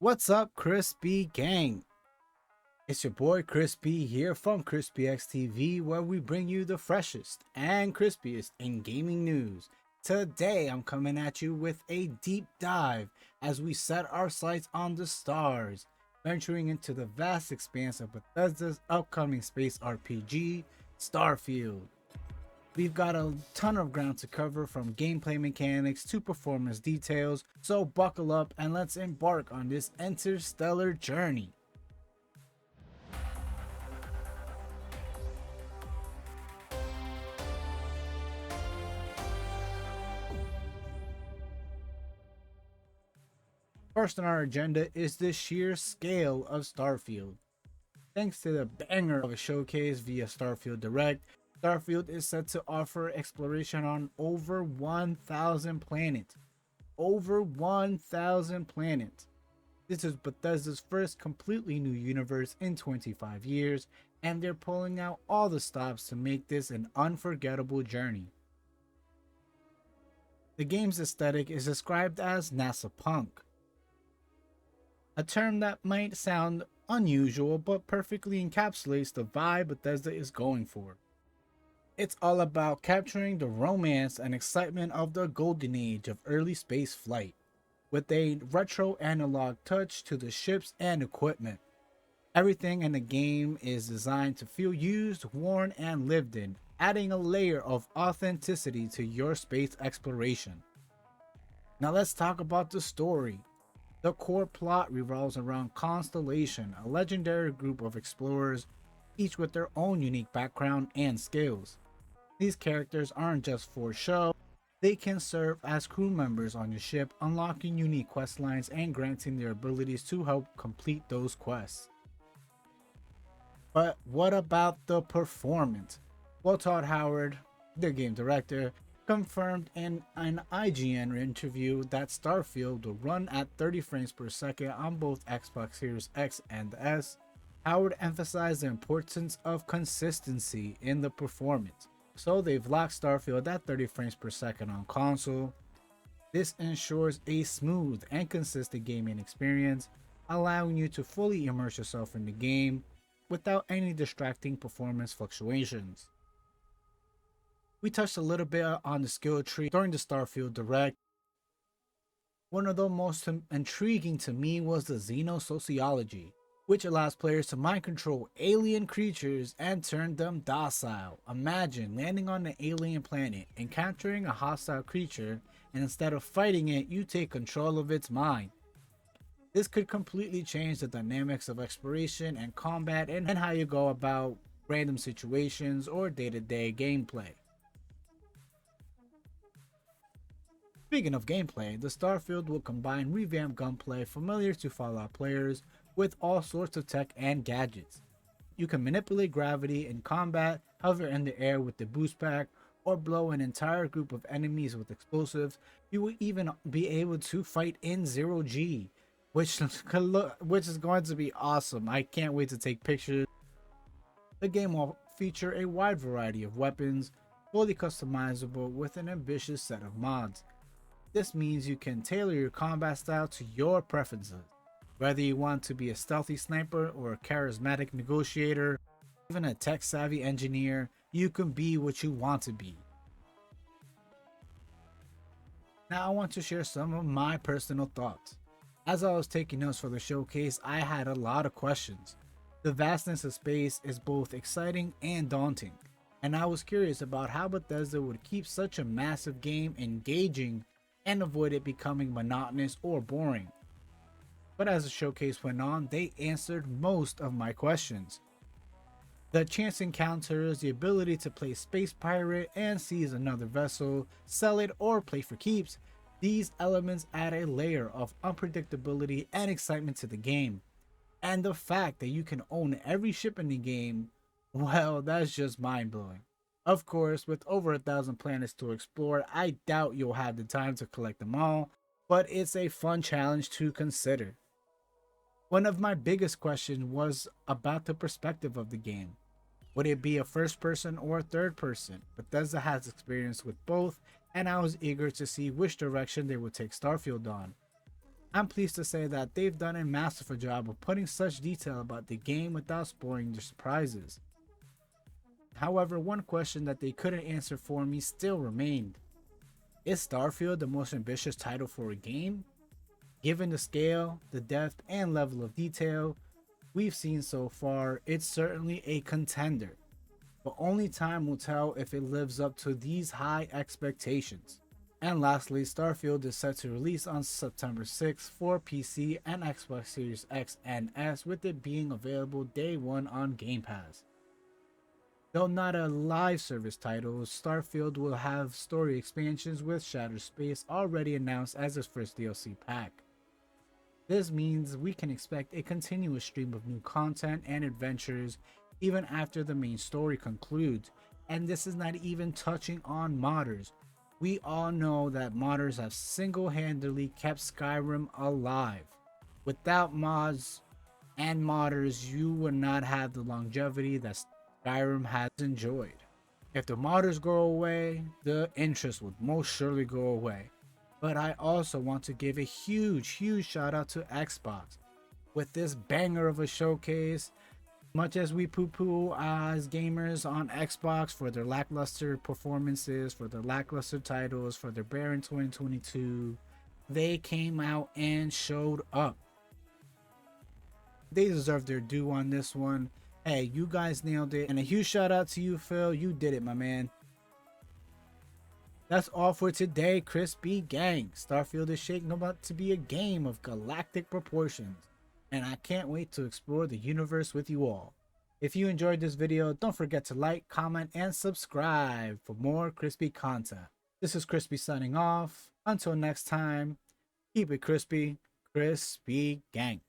What's up, Crispy Gang? It's your boy Crispy here from CrispyXTV, where we bring you the freshest and crispiest in gaming news. Today, I'm coming at you with a deep dive as we set our sights on the stars, venturing into the vast expanse of Bethesda's upcoming space RPG, Starfield. We've got a ton of ground to cover, from gameplay mechanics to performance details, so buckle up and let's embark on this interstellar journey. First on our agenda is the sheer scale of Starfield. Thanks to the banger of a showcase via Starfield Direct, Starfield is set to offer exploration on over 1,000 planets. Over 1,000 planets. This is Bethesda's first completely new universe in 25 years, and they're pulling out all the stops to make this an unforgettable journey. The game's aesthetic is described as NASA punk, a term that might sound unusual but perfectly encapsulates the vibe Bethesda is going for. It's all about capturing the romance and excitement of the golden age of early space flight, with a retro analog touch to the ships and equipment. Everything in the game is designed to feel used, worn, and lived in, adding a layer of authenticity to your space exploration. Now let's talk about the story. The core plot revolves around Constellation, a legendary group of explorers, each with their own unique background and skills. These characters aren't just for show, they can serve as crew members on your ship, unlocking unique quest lines and granting their abilities to help complete those quests. But what about the performance? Well, Todd Howard, the game director, confirmed in an IGN interview that Starfield will run at 30 frames per second on both Xbox Series X and S. Howard emphasized the importance of consistency in the performance, so they've locked Starfield at 30 frames per second on console. This ensures a smooth and consistent gaming experience, allowing you to fully immerse yourself in the game without any distracting performance fluctuations. We touched a little bit on the skill tree during the Starfield Direct. One of the most intriguing to me was the xenosociology, which allows players to mind control alien creatures and turn them docile. Imagine landing on an alien planet, encountering a hostile creature, and instead of fighting it, you take control of its mind. This could completely change the dynamics of exploration and combat and how you go about random situations or day-to-day gameplay. Speaking of gameplay, the Starfield will combine revamped gunplay familiar to Fallout players with all sorts of tech and gadgets. You can manipulate gravity in combat, hover in the air with the boost pack, or blow an entire group of enemies with explosives. You will even be able to fight in zero G, which is going to be awesome. I can't wait to take pictures. The game will feature a wide variety of weapons, fully customizable with an ambitious set of mods. This means you can tailor your combat style to your preferences, whether you want to be a stealthy sniper or a charismatic negotiator, even a tech-savvy engineer. You can be what you want to be. Now I want to share some of my personal thoughts. As I was taking notes for the showcase, I had a lot of questions. The vastness of space is both exciting and daunting, and I was curious about how Bethesda would keep such a massive game engaging and avoid it becoming monotonous or boring. But as the showcase went on, they answered most of my questions. The chance encounters, the ability to play Space Pirate and seize another vessel, sell it, or play for keeps, these elements add a layer of unpredictability and excitement to the game. And the fact that you can own every ship in the game, well, that's just mind blowing. Of course, with over 1,000 planets to explore, I doubt you'll have the time to collect them all, but it's a fun challenge to consider. One of my biggest questions was about the perspective of the game. Would it be a first person or a third person? Bethesda has experience with both, and I was eager to see which direction they would take Starfield on. I'm pleased to say that they've done a masterful job of putting such detail about the game without spoiling the surprises. However, one question that they couldn't answer for me still remained. Is Starfield the most ambitious title for a game? Given the scale, the depth, and level of detail we've seen so far, it's certainly a contender. But only time will tell if it lives up to these high expectations. And lastly, Starfield is set to release on September 6th for PC and Xbox Series X and S, with it being available day one on Game Pass. Though not a live service title, Starfield will have story expansions with Shattered Space already announced as its first DLC pack. This means we can expect a continuous stream of new content and adventures even after the main story concludes, and this is not even touching on modders. We all know that modders have single-handedly kept Skyrim alive. Without mods and modders, you would not have the longevity that Skyrim has enjoyed. If the modders go away, the interest would most surely go away. But I also want to give a huge shout out to Xbox. With this banger of a showcase, much as we poo-poo as gamers on Xbox for their lackluster performances, for their lackluster titles, for their barren 2022, they came out and showed up. They deserve their due on this one. Hey, you guys nailed it. And a huge shout out to you, Phil. You did it, my man. That's all for today, Crispy Gang. Starfield is shaping up to be a game of galactic proportions, and I can't wait to explore the universe with you all. If you enjoyed this video, don't forget to like, comment, and subscribe for more crispy content. This is Crispy signing off. Until next time, keep it crispy, Crispy Gang.